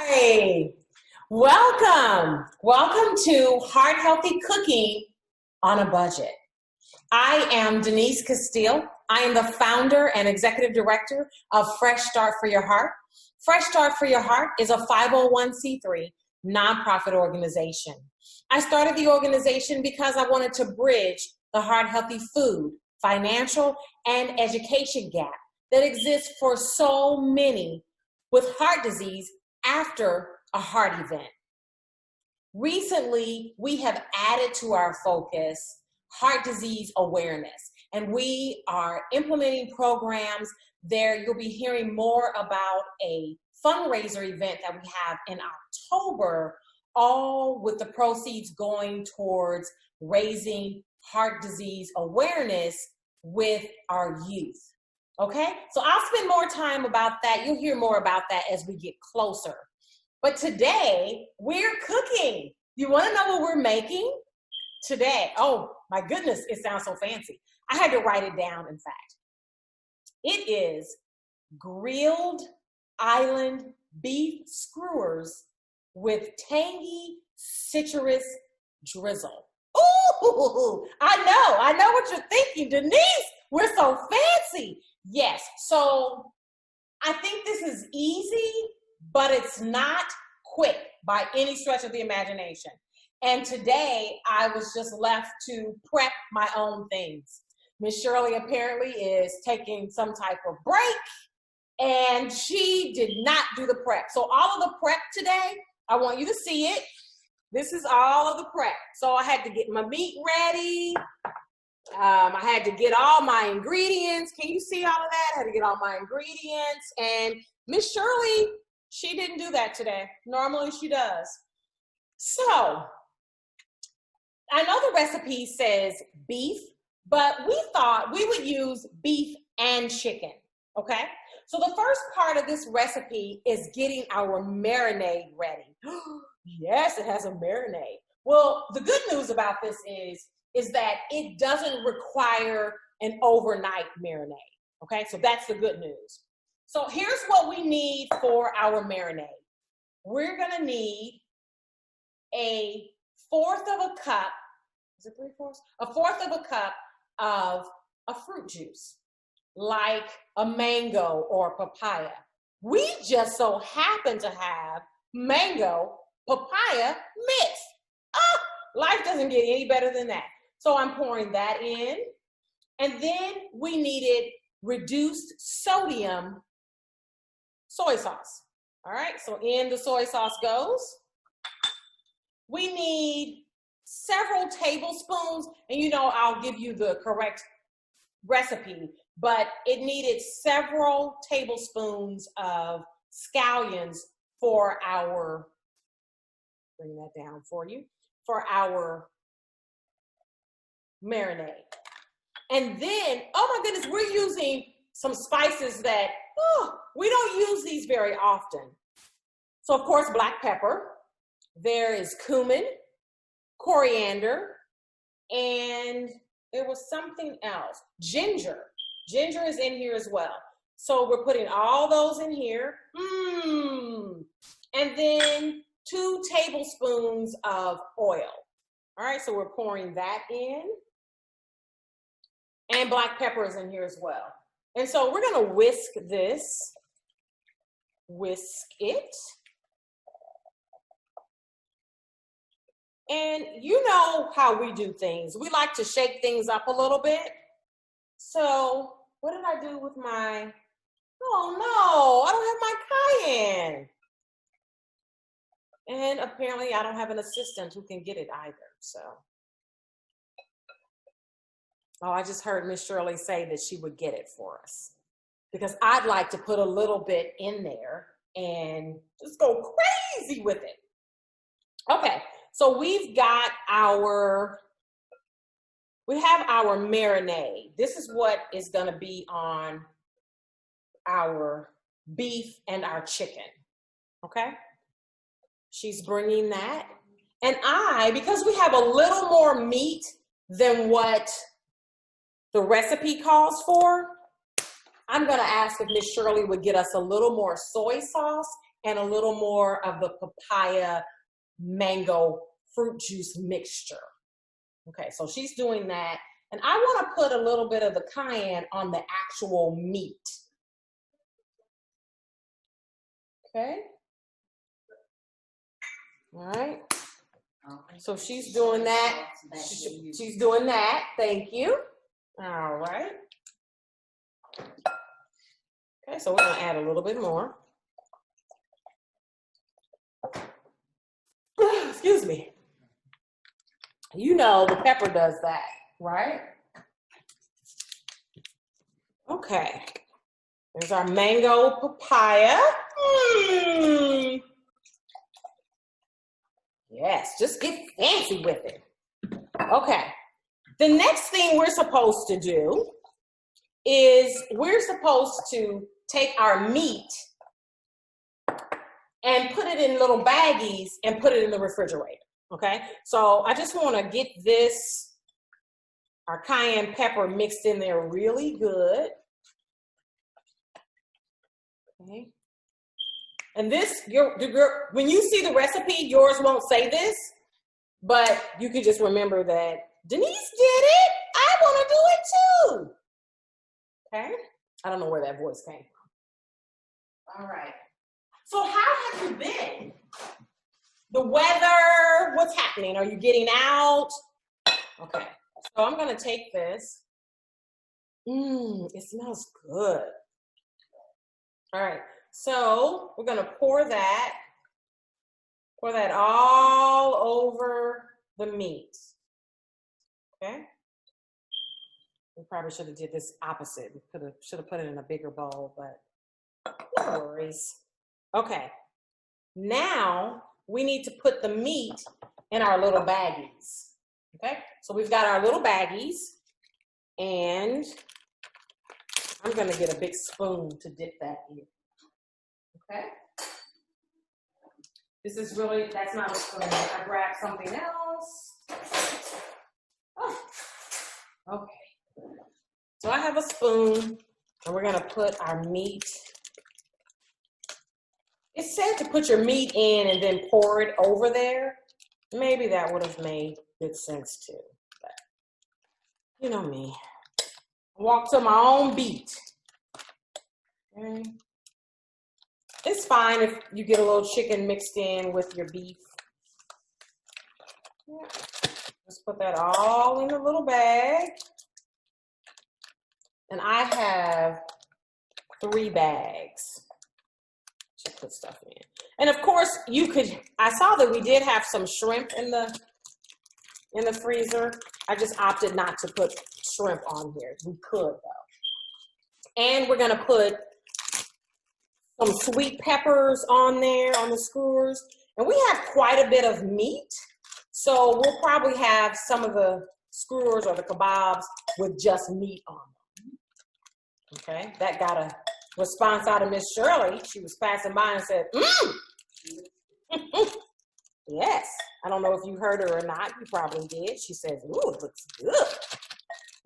Hi, welcome to Heart Healthy Cooking on a Budget. I am Denise Castile. I am the founder and executive director of Fresh Start for Your Heart. Fresh Start for Your Heart is a 501c3 nonprofit organization. I started the organization because I wanted to bridge the heart healthy food, financial, and education gap that exists for so many with heart disease after a heart event. Recently, we have added to our focus heart disease awareness, and we are implementing programs there. You'll be hearing more about a fundraiser event that we have in October, all with the proceeds going towards raising heart disease awareness with our youth. Okay, so I'll spend more time about that. You'll hear more about that as we get closer. But today, we're cooking. You want to know what we're making today? Oh, my goodness, it sounds so fancy. I had to write it down, in fact. It is grilled island beef skewers with tangy citrus drizzle. Ooh, I know what you're thinking, Denise. We're so fancy. Yes, so I think this is easy, but it's not quick by any stretch of the imagination. And today I was just left to prep my own things. Miss Shirley apparently is taking some type of break, and she did not do the prep. So all of the prep today, I want you to see it. This is all of the prep. So I had to get my meat ready. I had to get all my ingredients. Can you see all of that? I had to get all my ingredients. And Miss Shirley, she didn't do that today. Normally she does. So I know the recipe says beef, but we thought we would use beef and chicken, okay? So the first part of this recipe is getting our marinade ready. Yes, it has a marinade. Well, the good news about this is that it doesn't require an overnight marinade, okay? So that's the good news. So here's what we need for our marinade. We're gonna need a fourth of a cup, is it 3/4? A fourth of a cup of a fruit juice, like a mango or papaya. We just so happen to have mango papaya mix. Oh, life doesn't get any better than that. So I'm pouring that in. And then we needed reduced sodium soy sauce. All right, so in the soy sauce goes. We need several tablespoons, and you know I'll give you the correct recipe, but it needed several tablespoons of scallions for our, bring that down for you, for our marinade. And then, oh my goodness, we're using some spices that, we don't use these very often. So of course, black pepper, there is cumin, coriander, and there was something else, ginger. Ginger is in here as well. So we're putting all those in here. And then 2 tablespoons of oil. All right, so we're pouring that in. And black pepper is in here as well. And so we're gonna whisk this, whisk it. And you know how we do things. We like to shake things up a little bit. So what did I do with my, oh no, I don't have my cayenne. And apparently I don't have an assistant who can get it either, so. Oh, I just heard Miss Shirley say that she would get it for us, because I'd like to put a little bit in there and just go crazy with it. Okay, so we have our marinade. This is what is gonna be on our beef and our chicken, okay? She's bringing that. And because we have a little more meat than what the recipe calls for, I'm gonna ask if Miss Shirley would get us a little more soy sauce and a little more of the papaya mango fruit juice mixture. Okay, so she's doing that. And I want to put a little bit of the cayenne on the actual meat. Okay. All right. So she's doing that. She's doing that. Thank you. All right. Okay, so we're going to add a little bit more. Excuse me. You know the pepper does that, right? Okay. There's our mango papaya. Yes, just get fancy with it. Okay. The next thing we're supposed to do is we're supposed to take our meat and put it in little baggies and put it in the refrigerator, okay? So I just want to get this, our cayenne pepper mixed in there really good. Okay. And this, when you see the recipe, yours won't say this, but you can just remember that Denise did it. I want to do it too. Okay. I don't know where that voice came from. All right. So how have you been? The weather, what's happening? Are you getting out? Okay. So I'm going to take this. It smells good. All right. So we're going to pour that all over the meat. Okay. We probably should have did this opposite. We should have put it in a bigger bowl, but no worries. Okay. Now we need to put the meat in our little baggies. Okay. So we've got our little baggies, and I'm going to get a big spoon to dip that in. Okay. This is really, that's not a spoon. I grabbed something else. Oh, okay. So I have a spoon, and we're going to put our meat. It said to put your meat in and then pour it over there. Maybe that would have made good sense too. But you know me. I walk to my own beat. Okay. It's fine if you get a little chicken mixed in with your beef. Yeah. Just put that all in a little bag. And I have 3 bags to put stuff in. And of course, you could, I saw that we did have some shrimp in the freezer. I just opted not to put shrimp on here. We could though. And we're gonna put some sweet peppers on there on the skewers. And we have quite a bit of meat. So we'll probably have some of the skewers or the kebabs with just meat on them. Okay, that got a response out of Miss Shirley. She was passing by and said, Yes. I don't know if you heard her or not. You probably did. She says, ooh, it looks good.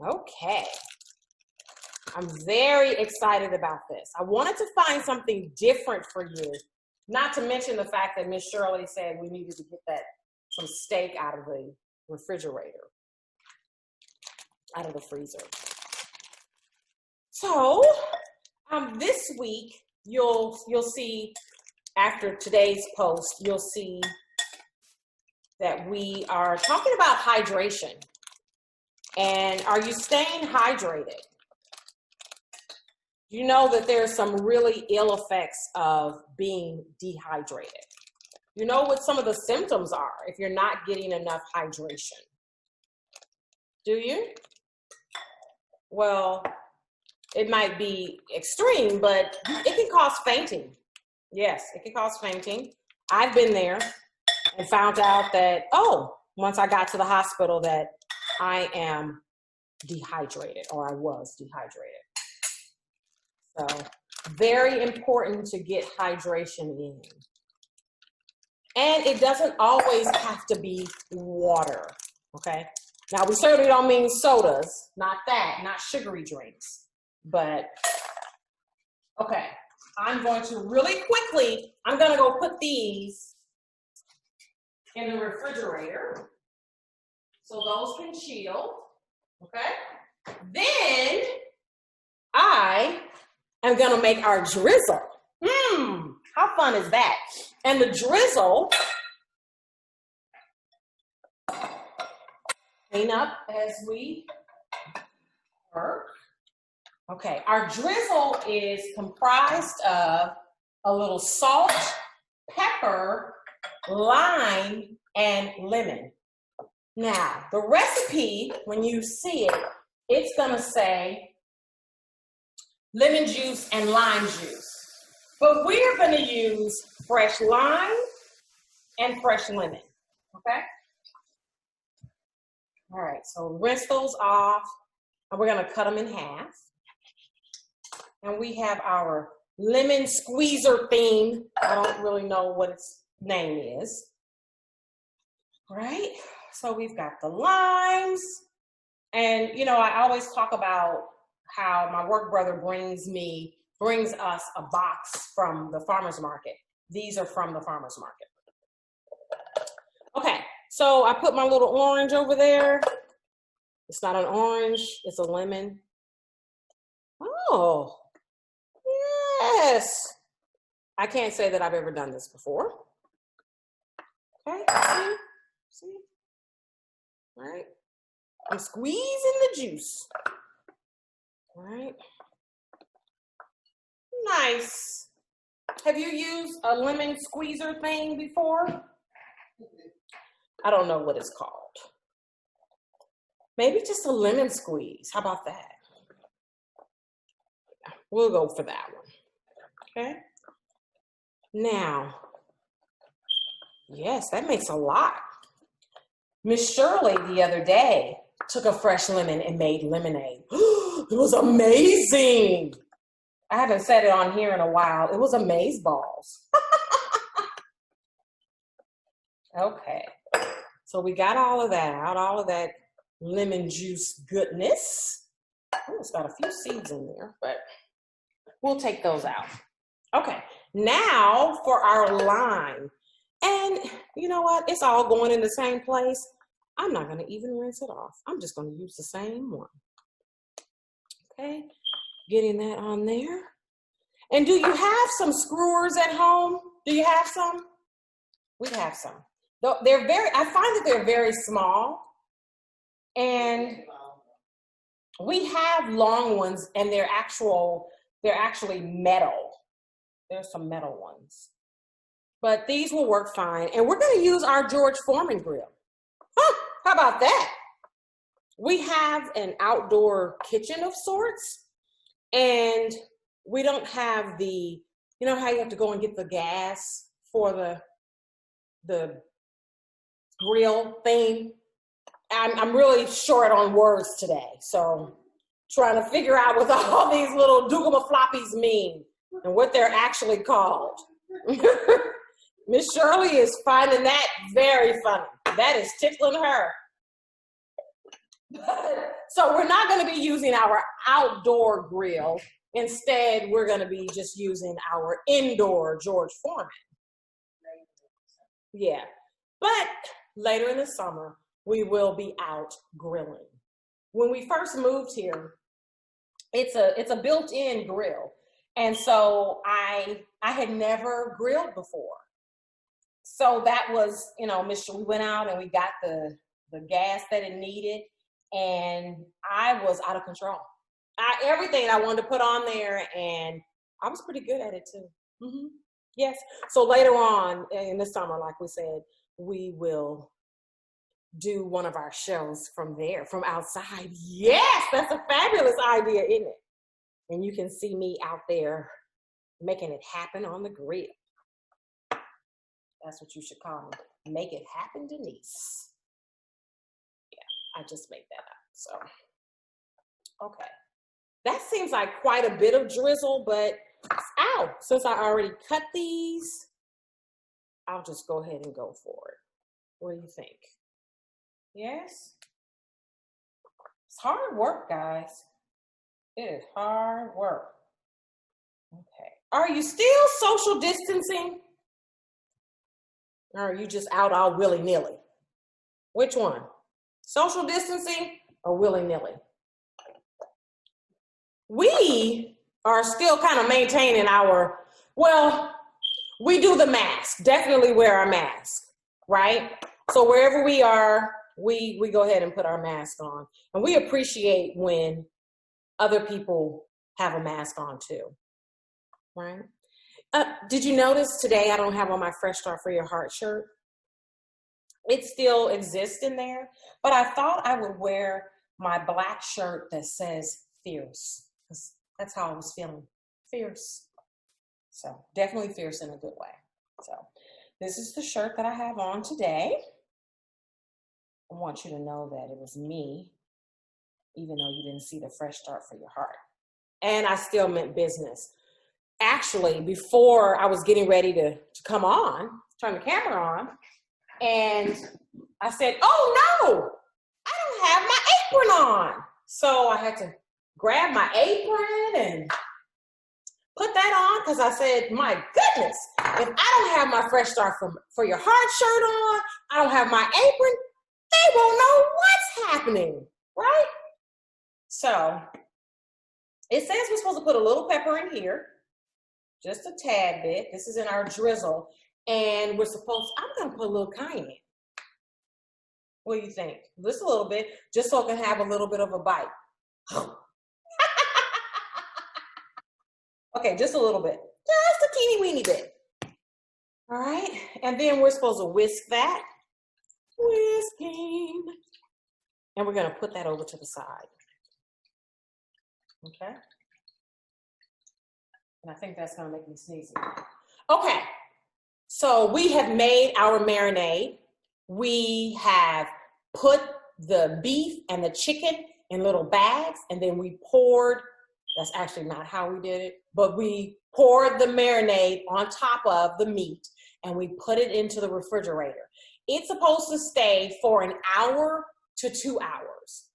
Okay. I'm very excited about this. I wanted to find something different for you. Not to mention the fact that Miss Shirley said we needed to get some steak out of the refrigerator, out of the freezer. So this week, you'll see after today's post, you'll see that we are talking about hydration. And are you staying hydrated? You know that there's some really ill effects of being dehydrated. You know what some of the symptoms are if you're not getting enough hydration. Do you? Well, it might be extreme, but it can cause fainting. Yes, it can cause fainting. I've been there and found out that, once I got to the hospital, that I am dehydrated, or I was dehydrated. So very important to get hydration in. And it doesn't always have to be water, okay? Now, we certainly don't mean sodas, not that, not sugary drinks. But, okay, I'm going to really quickly, I'm going to go put these in the refrigerator so those can chill, okay? Then I am going to make our drizzle. How fun is that? And the drizzle, clean up as we work. Okay, our drizzle is comprised of a little salt, pepper, lime, and lemon. Now, the recipe, when you see it, it's gonna say lemon juice and lime juice. But we're gonna use fresh lime and fresh lemon, okay? All right, so rinse those off, and we're gonna cut them in half. And we have our lemon squeezer thing. I don't really know what its name is. All right, so we've got the limes. And you know, I always talk about how my work brother brings us a box from the farmer's market. These are from the farmer's market. Okay, so I put my little orange over there. It's not an orange, it's a lemon. Oh, yes. I can't say that I've ever done this before. Okay, see? All right. I'm squeezing the juice. All right. Nice. Have you used a lemon squeezer thing before? I don't know what it's called. Maybe just a lemon squeeze. How about that? We'll go for that one. Okay. Now, yes, that makes a lot. Miss Shirley the other day took a fresh lemon and made lemonade. It was amazing. I haven't said it on here in a while. It was amaze balls. Okay. So we got all of that out, all of that lemon juice goodness. Oh, it's got a few seeds in there, but we'll take those out. Okay, now for our lime. And you know what? It's all going in the same place. I'm not going to even rinse it off. I'm just going to use the same one. Okay, getting that on there. And do you have some skewers at home? Do you have some? We have some. They're very, I find that they're very small. And we have long ones, and they're actually metal. There's some metal ones. But these will work fine. And we're going to use our George Foreman grill. Huh, how about that? We have an outdoor kitchen of sorts, and we don't have the, you know how you have to go and get the gas for the grill thing? I'm really short on words today, so trying to figure out what all these little doogama floppies mean and what they're actually called. Miss Shirley is finding that very funny. That is tickling her. So we're not going to be using our outdoor grill. Instead, we're going to be just using our indoor George Foreman. Yeah, but later in the summer, we will be out grilling. When we first moved here, it's a built-in grill. And so I had never grilled before. So that was, you know, we went out and we got the gas that it needed, and I was out of control. Everything I wanted to put on there, and I was pretty good at it too. Mm-hmm. Yes. So later on in the summer, like we said, we will do one of our shows from there, from outside. Yes, that's a fabulous idea, isn't it? And you can see me out there making it happen on the grill. That's what you should call me. Make it happen, Denise. Yeah, I just made that up. So, okay. That seems like quite a bit of drizzle, but ow, since I already cut these, I'll just go ahead and go for it. What do you think? Yes? It's hard work, guys. It is hard work. Okay, Are you still social distancing? Or are you just out all willy-nilly? Which one? Social distancing or willy-nilly? We are still kind of maintaining our, well, we do the mask, definitely wear our mask, right? So wherever we are, we go ahead and put our mask on. And we appreciate when other people have a mask on too, right? Did you notice today I don't have on my Fresh Start for Your Heart shirt? It still exists in there, but I thought I would wear my black shirt that says fierce. That's how I was feeling, fierce. So definitely fierce in a good way. So this is the shirt that I have on today. I want you to know that it was me, even though you didn't see the Fresh Start for Your Heart. And I still meant business. Actually, before I was getting ready to come on, turn the camera on, and I said, oh no, I don't have my apron on. So I had to grab my apron and put that on because I said, my goodness, if I don't have my Fresh Start for Your Heart shirt on, I don't have my apron, they won't know what's happening, right? So it says we're supposed to put a little pepper in here, just a tad bit. This is in our drizzle. And we're supposed, I'm going to put a little cayenne. What do you think? Just a little bit, just so it can have a little bit of a bite. Okay, just a little bit. Just a teeny weeny bit. All right, and then we're supposed to whisk that. Whisking. And we're going to put that over to the side. Okay? And I think that's going to make me sneeze. Okay, so we have made our marinade. We have put the beef and the chicken in little bags, and then we poured, that's actually not how we did it, but we poured the marinade on top of the meat, and we put it into the refrigerator. It's supposed to stay for an hour to 2 hours.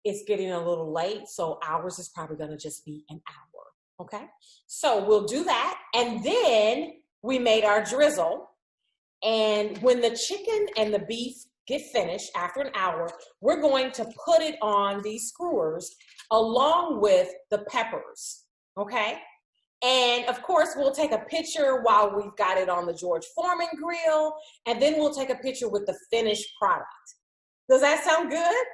It's getting a little late, so ours is probably gonna just be an hour, okay? So we'll do that, and then we made our drizzle, and when the chicken and the beef get finished after an hour, we're going to put it on these skewers along with the peppers, okay? And of course, we'll take a picture while we've got it on the George Foreman grill, and then we'll take a picture with the finished product. Does that sound good?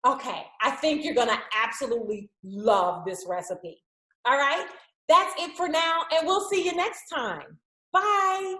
Okay, I think you're gonna absolutely love this recipe. All right, that's it for now, and we'll see you next time. Bye.